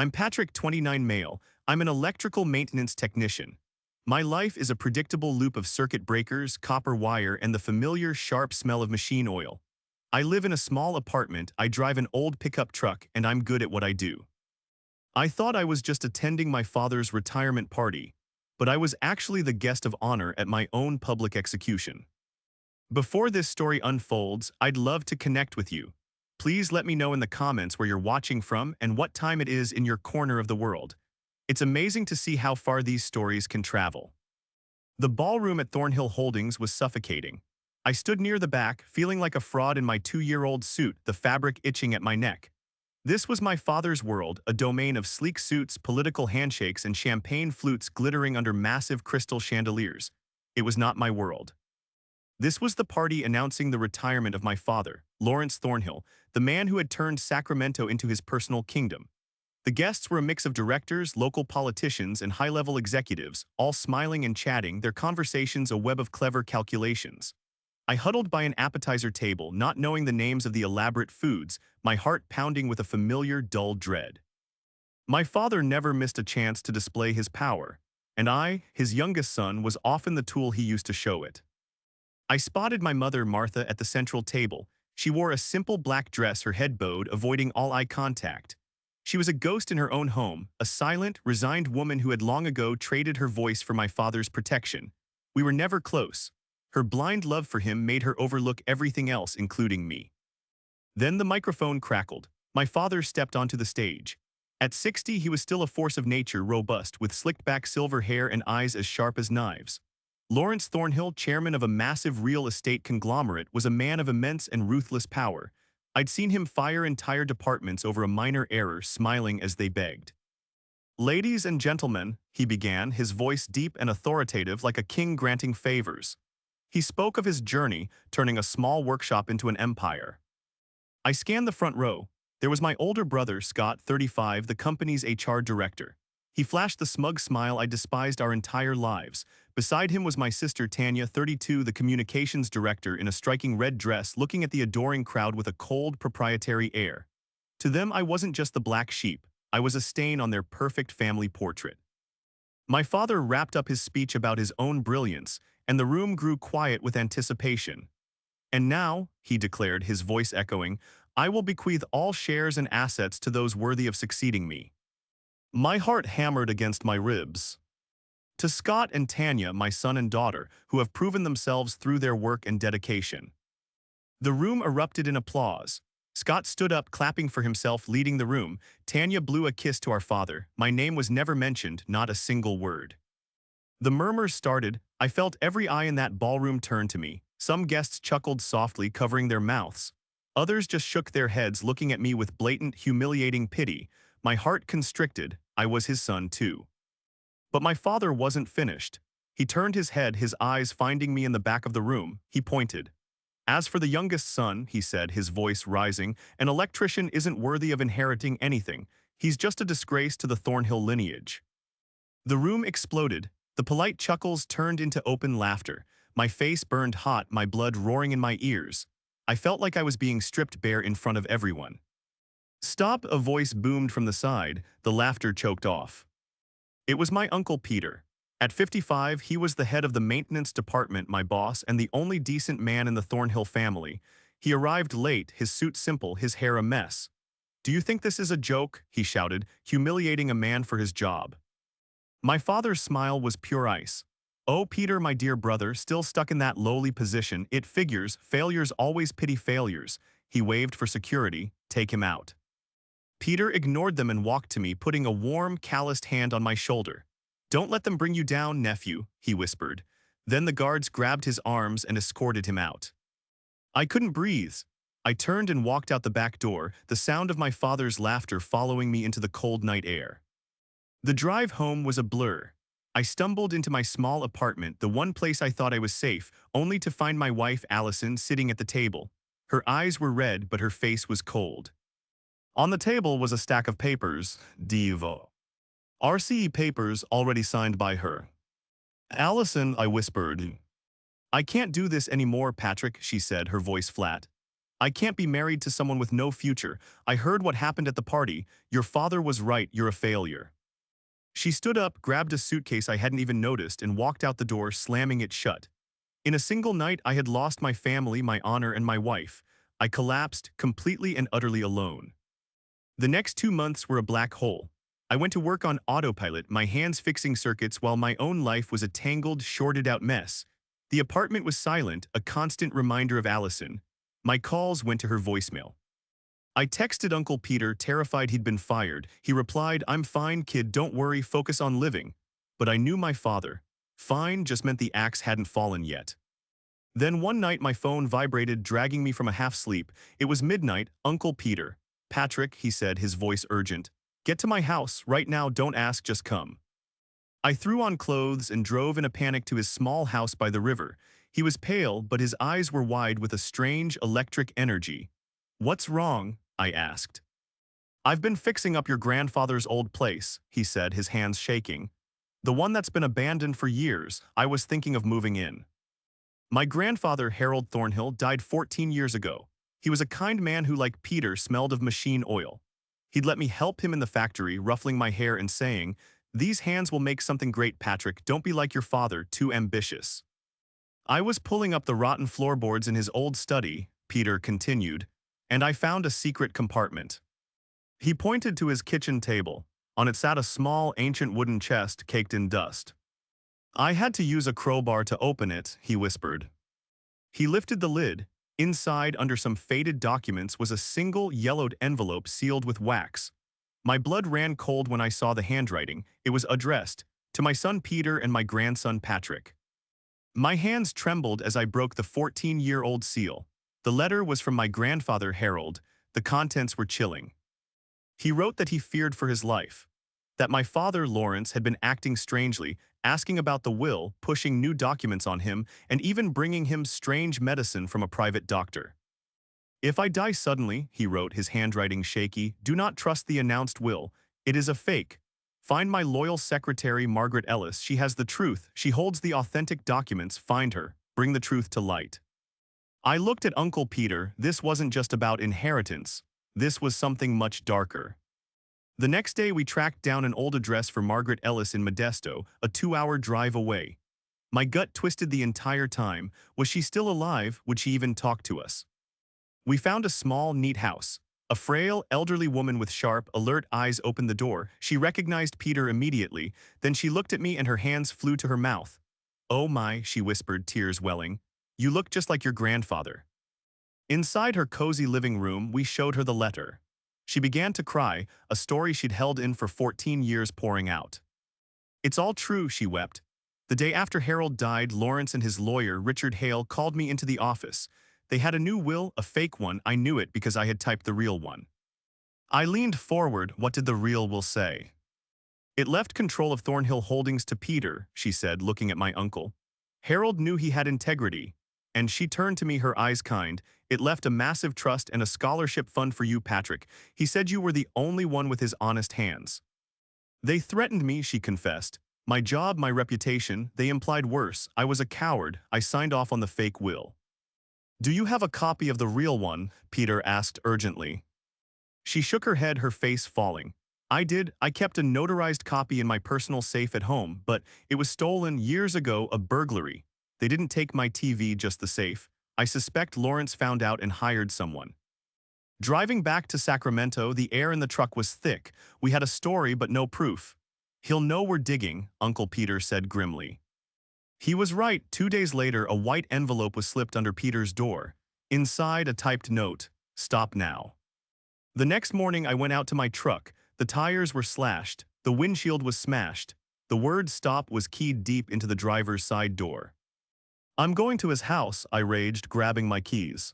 I'm Patrick, 29 male. I'm an electrical maintenance technician. My life is a predictable loop of circuit breakers, copper wire, and the familiar sharp smell of machine oil. I live in a small apartment, I drive an old pickup truck, and I'm good at what I do. I thought I was just attending my father's retirement party, but I was actually the guest of honor at my own public execution. Before this story unfolds, I'd love to connect with you. Please let me know in the comments where you're watching from and what time it is in your corner of the world. It's amazing to see how far these stories can travel. The ballroom at Thornhill Holdings was suffocating. I stood near the back, feeling like a fraud in my 2-year-old suit, the fabric itching at my neck. This was my father's world, a domain of sleek suits, political handshakes, and champagne flutes glittering under massive crystal chandeliers. It was not my world. This was the party announcing the retirement of my father, Lawrence Thornhill, the man who had turned Sacramento into his personal kingdom. The guests were a mix of directors, local politicians, and high-level executives, all smiling and chatting, their conversations a web of clever calculations. I huddled by an appetizer table, not knowing the names of the elaborate foods, my heart pounding with a familiar, dull dread. My father never missed a chance to display his power, and I, his youngest son, was often the tool he used to show it. I spotted my mother, Martha, at the central table. She wore a simple black dress, her head bowed, avoiding all eye contact. She was a ghost in her own home, a silent, resigned woman who had long ago traded her voice for my father's protection. We were never close. Her blind love for him made her overlook everything else, including me. Then the microphone crackled. My father stepped onto the stage. At 60, he was still a force of nature, robust, with slicked-back silver hair and eyes as sharp as knives. Lawrence Thornhill, chairman of a massive real estate conglomerate, was a man of immense and ruthless power. I'd seen him fire entire departments over a minor error, smiling as they begged. "Ladies and gentlemen," he began, his voice deep and authoritative like a king granting favors. He spoke of his journey, turning a small workshop into an empire. I scanned the front row. There was my older brother, Scott, 35, the company's HR director. He flashed the smug smile I despised our entire lives. Beside him was my sister Tanya, 32, the communications director in a striking red dress, looking at the adoring crowd with a cold, proprietary air. To them, I wasn't just the black sheep. I was a stain on their perfect family portrait. My father wrapped up his speech about his own brilliance, and the room grew quiet with anticipation. "And now," he declared, his voice echoing, "I will bequeath all shares and assets to those worthy of succeeding me." My heart hammered against my ribs. To Scott and Tanya, my son and daughter, who have proven themselves through their work and dedication. The room erupted in applause. Scott stood up, clapping for himself, leading the room. Tanya blew a kiss to our father. My name was never mentioned, not a single word. The murmurs started. I felt every eye in that ballroom turn to me. Some guests chuckled softly, covering their mouths. Others just shook their heads, looking at me with blatant, humiliating pity. My heart constricted. I was his son too. But my father wasn't finished. He turned his head, his eyes finding me in the back of the room. He pointed. "As for the youngest son," he said, his voice rising, "an electrician isn't worthy of inheriting anything. He's just a disgrace to the Thornhill lineage." The room exploded. The polite chuckles turned into open laughter. My face burned hot, my blood roaring in my ears. I felt like I was being stripped bare in front of everyone. "Stop," a voice boomed from the side. The laughter choked off. It was my uncle Peter. At 55, he was the head of the maintenance department, my boss, and the only decent man in the Thornhill family. He arrived late, his suit simple, his hair a mess. "Do you think this is a joke?" he shouted, humiliating a man for his job. My father's smile was pure ice. "Oh, Peter, my dear brother, still stuck in that lowly position. It figures, failures always pity failures." He waved for security. "Take him out." Peter ignored them and walked to me, putting a warm, calloused hand on my shoulder. "Don't let them bring you down, nephew," he whispered. Then the guards grabbed his arms and escorted him out. I couldn't breathe. I turned and walked out the back door, the sound of my father's laughter following me into the cold night air. The drive home was a blur. I stumbled into my small apartment, the one place I thought I was safe, only to find my wife, Allison, sitting at the table. Her eyes were red, but her face was cold. On the table was a stack of papers, RCE papers already signed by her. "Allison," I whispered. "I can't do this anymore, Patrick," she said, her voice flat. I can't be married to someone with no future. I heard what happened at the party. Your father was right, you're a failure. She stood up, grabbed a suitcase I hadn't even noticed, and walked out the door, slamming it shut. In a single night, I had lost my family, my honor, and my wife. I collapsed, completely and utterly alone. The next 2 months were a black hole. I went to work on autopilot, my hands fixing circuits while my own life was a tangled, shorted-out mess. The apartment was silent, a constant reminder of Allison. My calls went to her voicemail. I texted Uncle Peter, terrified he'd been fired. He replied, "I'm fine, kid, don't worry, focus on living." But I knew my father. Fine just meant the axe hadn't fallen yet. Then one night my phone vibrated, dragging me from a half-sleep. It was midnight. Uncle Peter. "Patrick," he said, his voice urgent. "Get to my house, right now, don't ask, just come." I threw on clothes and drove in a panic to his small house by the river. He was pale, but his eyes were wide with a strange electric energy. "What's wrong?" I asked. "I've been fixing up your grandfather's old place," he said, his hands shaking. "The one that's been abandoned for years. I was thinking of moving in." My grandfather, Harold Thornhill, died 14 years ago. He was a kind man who, like Peter, smelled of machine oil. He'd let me help him in the factory, ruffling my hair and saying, "These hands will make something great, Patrick. Don't be like your father, too ambitious." I was pulling up the rotten floorboards in his old study, Peter continued, and I found a secret compartment. He pointed to his kitchen table. On it sat a small, ancient wooden chest caked in dust. "I had to use a crowbar to open it," he whispered. He lifted the lid. Inside, under some faded documents, was a single yellowed envelope sealed with wax. My blood ran cold when I saw the handwriting. It was addressed, "To my son Peter and my grandson Patrick." My hands trembled as I broke the 14-year-old seal. The letter was from my grandfather Harold. The contents were chilling. He wrote that he feared for his life, that my father Lawrence had been acting strangely, asking about the will, pushing new documents on him, and even bringing him strange medicine from a private doctor. "If I die suddenly," he wrote, his handwriting shaky, "do not trust the announced will. It is a fake. Find my loyal secretary, Margaret Ellis. She has the truth. She holds the authentic documents. Find her. Bring the truth to light." I looked at Uncle Peter. This wasn't just about inheritance. This was something much darker. The next day we tracked down an old address for Margaret Ellis in Modesto, a 2-hour drive away. My gut twisted the entire time. Was she still alive? Would she even talk to us? We found a small, neat house. A frail, elderly woman with sharp, alert eyes opened the door. She recognized Peter immediately. Then she looked at me and her hands flew to her mouth. "Oh my," she whispered, tears welling. "You look just like your grandfather." Inside her cozy living room, we showed her the letter. She began to cry, a story she'd held in for 14 years pouring out. "It's all true," she wept. "The day after Harold died, Lawrence and his lawyer, Richard Hale, called me into the office. They had a new will, a fake one. I knew it because I had typed the real one." I leaned forward. "What did the real will say?" "It left control of Thornhill Holdings to Peter," she said, looking at my uncle. "Harold knew he had integrity." And she turned to me, her eyes kind. "It left a massive trust and a scholarship fund for you, Patrick. He said you were the only one with his honest hands." "They threatened me," she confessed. "My job, my reputation. They implied worse. I was a coward. I signed off on the fake will." "Do you have a copy of the real one?" Peter asked urgently. She shook her head, her face falling. "I did. I kept a notarized copy in my personal safe at home, but it was stolen years ago, a burglary. They didn't take my TV, just the safe. I suspect Lawrence found out and hired someone." Driving back to Sacramento, the air in the truck was thick. We had a story but no proof. "He'll know we're digging," Uncle Peter said grimly. He was right. 2 days later, a white envelope was slipped under Peter's door. Inside, a typed note, "Stop now." The next morning, I went out to my truck. The tires were slashed. The windshield was smashed. The word "stop" was keyed deep into the driver's side door. "I'm going to his house," I raged, grabbing my keys.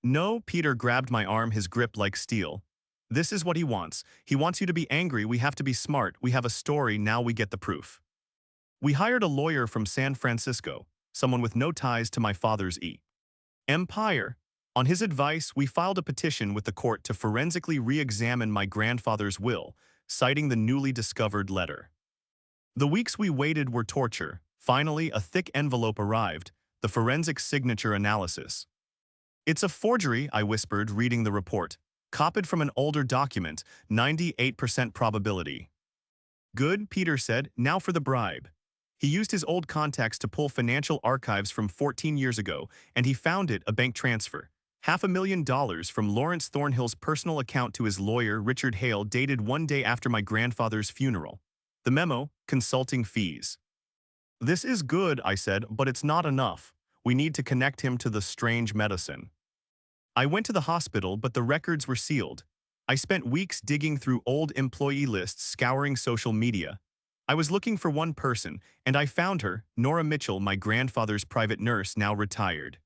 "No," Peter grabbed my arm, his grip like steel. "This is what he wants. He wants you to be angry. We have to be smart. We have a story, now we get the proof." We hired a lawyer from San Francisco, someone with no ties to my father's empire. On his advice, we filed a petition with the court to forensically re-examine my grandfather's will, citing the newly discovered letter. The weeks we waited were torture. Finally, a thick envelope arrived, the forensic signature analysis. It's a forgery, I whispered, reading the report. Copied from an older document, 98% probability. Good, Peter said, now for the bribe. He used his old contacts to pull financial archives from 14 years ago, and he found it a bank transfer. $500,000 from Lawrence Thornhill's personal account to his lawyer, Richard Hale, dated one day after my grandfather's funeral. The memo, consulting fees. This is good, I said, but it's not enough. We need to connect him to the strange medicine. I went to the hospital, but the records were sealed. I spent weeks digging through old employee lists, scouring social media. I was looking for one person, and I found her, Nora Mitchell, my grandfather's private nurse, now retired.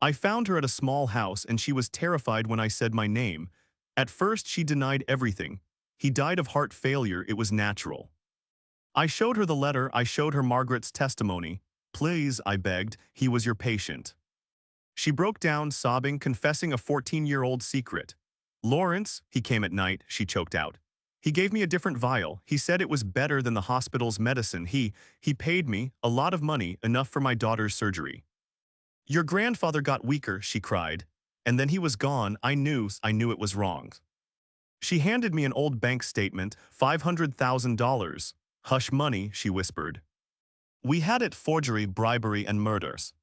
I found her at a small house, and she was terrified when I said my name. At first, she denied everything. He died of heart failure, it was natural. I showed her the letter, I showed her Margaret's testimony. Please, I begged, he was your patient. She broke down, sobbing, confessing a 14-year-old secret. Lawrence, he came at night, she choked out. He gave me a different vial. He said it was better than the hospital's medicine. He paid me a lot of money, enough for my daughter's surgery. Your grandfather got weaker, she cried. And then he was gone. I knew it was wrong. She handed me an old bank statement, $500,000. Hush money, she whispered. We had it: forgery, bribery, and murders.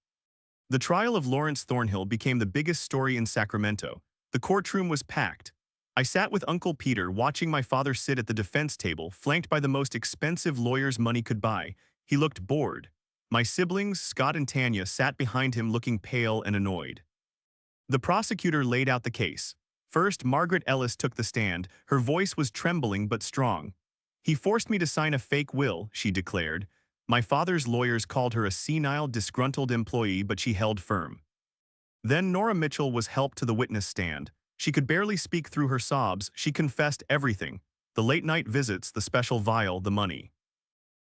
The trial of Lawrence Thornhill became the biggest story in Sacramento. The courtroom was packed. I sat with Uncle Peter, watching my father sit at the defense table, flanked by the most expensive lawyers money could buy. He looked bored. My siblings, Scott and Tanya, sat behind him looking pale and annoyed. The prosecutor laid out the case. First, Margaret Ellis took the stand. Her voice was trembling but strong. He forced me to sign a fake will, she declared. My father's lawyers called her a senile, disgruntled employee, but she held firm. Then Nora Mitchell was helped to the witness stand. She could barely speak through her sobs. She confessed everything: the late-night visits, the special vial, the money.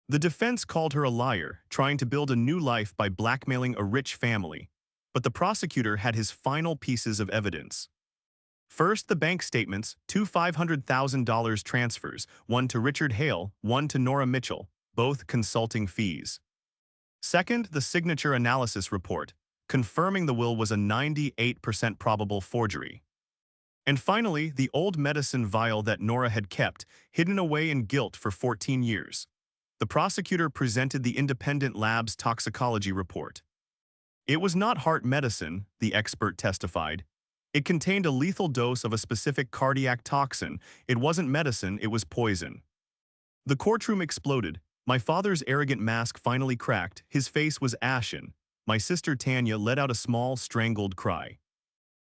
The defense called her a liar, trying to build a new life by blackmailing a rich family. But the prosecutor had his final pieces of evidence. First, the bank statements, two $500,000 transfers, one to Richard Hale, one to Nora Mitchell, both consulting fees. Second, the signature analysis report, confirming the will was a 98% probable forgery. And finally, the old medicine vial that Nora had kept, hidden away in guilt for 14 years. The prosecutor presented the independent lab's toxicology report. It was not heart medicine, the expert testified. It contained a lethal dose of a specific cardiac toxin. It wasn't medicine, it was poison. The courtroom exploded. My father's arrogant mask finally cracked. His face was ashen. My sister Tanya let out a small, strangled cry.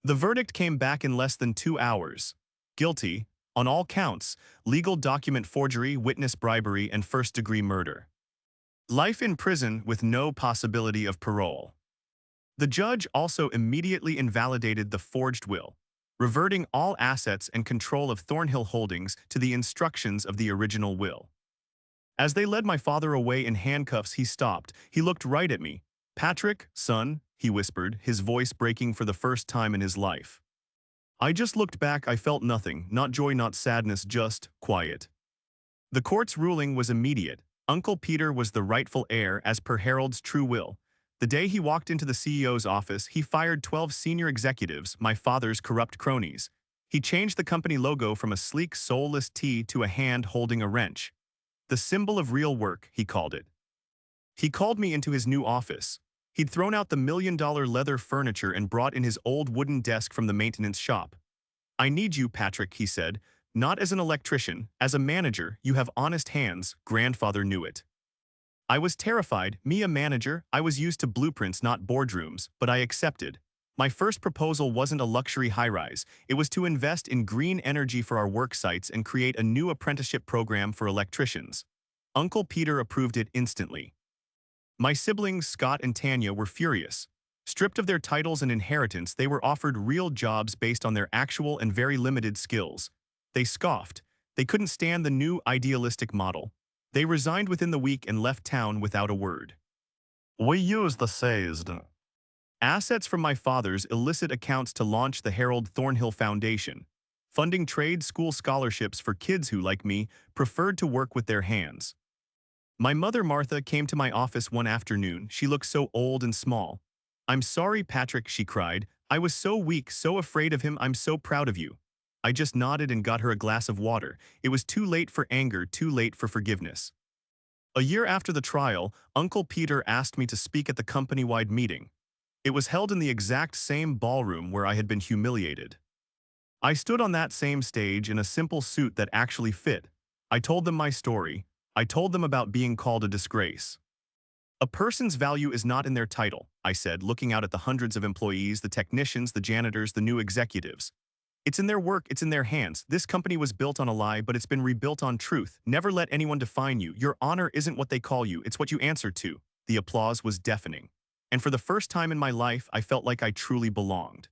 The verdict came back in less than 2 hours. Guilty, on all counts: legal document forgery, witness bribery, and first-degree murder. Life in prison with no possibility of parole. The judge also immediately invalidated the forged will, reverting all assets and control of Thornhill Holdings to the instructions of the original will. As they led my father away in handcuffs, he stopped. He looked right at me. Patrick, son, he whispered, his voice breaking for the first time in his life. I just looked back. I felt nothing, not joy, not sadness, just quiet. The court's ruling was immediate. Uncle Peter was the rightful heir as per Harold's true will. The day he walked into the CEO's office, he fired 12 senior executives, my father's corrupt cronies. He changed the company logo from a sleek, soulless T to a hand holding a wrench. The symbol of real work, he called it. He called me into his new office. He'd thrown out the million-dollar leather furniture and brought in his old wooden desk from the maintenance shop. I need you, Patrick, he said. Not as an electrician, as a manager. You have honest hands. Grandfather knew it. I was terrified. Me, a manager? I was used to blueprints, not boardrooms, but I accepted. My first proposal wasn't a luxury high-rise. It was to invest in green energy for our work sites and create a new apprenticeship program for electricians. Uncle Peter approved it instantly. My siblings, Scott and Tanya, were furious. Stripped of their titles and inheritance, they were offered real jobs based on their actual and very limited skills. They scoffed. They couldn't stand the new idealistic model. They resigned within the week and left town without a word. We used the seized assets from my father's illicit accounts to launch the Harold Thornhill Foundation, funding trade school scholarships for kids who, like me, preferred to work with their hands. My mother, Martha, came to my office one afternoon. She looked so old and small. "I'm sorry, Patrick," she cried. "I was so weak, so afraid of him. I'm so proud of you." I just nodded and got her a glass of water. It was too late for anger, too late for forgiveness. A year after the trial, Uncle Peter asked me to speak at the company-wide meeting. It was held in the exact same ballroom where I had been humiliated. I stood on that same stage in a simple suit that actually fit. I told them my story. I told them about being called a disgrace. "A person's value is not in their title," I said, looking out at the hundreds of employees, the technicians, the janitors, the new executives. "It's in their work, it's in their hands. This company was built on a lie, but it's been rebuilt on truth. Never let anyone define you. Your honor isn't what they call you, it's what you answer to." The applause was deafening. And for the first time in my life, I felt like I truly belonged.